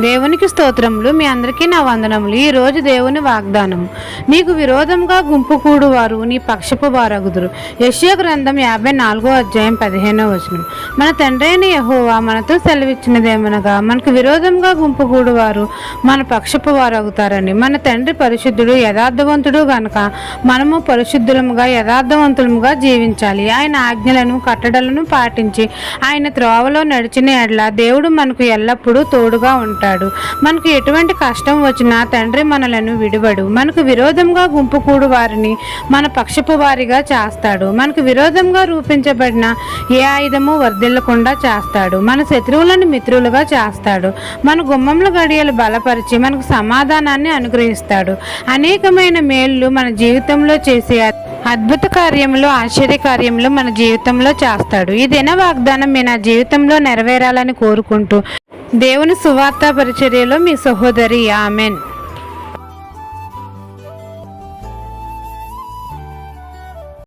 దేవునికి స్తోత్రములు. మీ అందరికీ నా వందనములు. ఈ రోజు దేవుని వాగ్దానము. నీకు విరోధంగా గుంపు కూడువారు నీ పక్షపు వారగుదురు. యెషయా గ్రంథం 54:15. మన తండ్రి అయిన యెహోవా మనతో సెలవిచ్చినదేమనగా, మనకు విరోధంగా గుంపు కూడువారు మన పక్షపు వారగుతారని. మన తండ్రి పరిశుద్ధుడు, యథార్థవంతుడు గనుక మనము పరిశుద్ధులముగా యథార్థవంతులముగా జీవించాలి. ఆయన ఆజ్ఞలను కట్టడలను పాటించి ఆయన త్రోవలో నడిచిన ఎడల దేవుడు మనకు ఎల్లప్పుడూ తోడుగా ఉంటాడు. మనకు ఎటువంటి కష్టం వచ్చినా తండ్రి మనలను విడువడు. మనకు విరోధంగా గుంపు కూడు వారిని మన పక్షపు వారిగా చేస్తాడు. మనకు విరోధంగా రూపించబడిన ఏ ఆయుధము వర్ధిల్లకుండా చేస్తాడు. మన శత్రువులను మిత్రులుగా చేస్తాడు. మన గుమ్మంల గడియలు బలపరిచి మనకు సమాధానాన్ని అనుగ్రహిస్తాడు. అనేకమైన మేళ్ళు మన జీవితంలో చేసే అద్భుత కార్యములు, ఆశ్చర్య కార్యములు మన జీవితంలో చేస్తాడు. ఈ దిన వాగ్దానం మీ నా జీవితంలో నెరవేరాలని కోరుకుంటూ దేవుని సువార్త పరిచర్యలో మీ సహోదరి. ఆమెన్.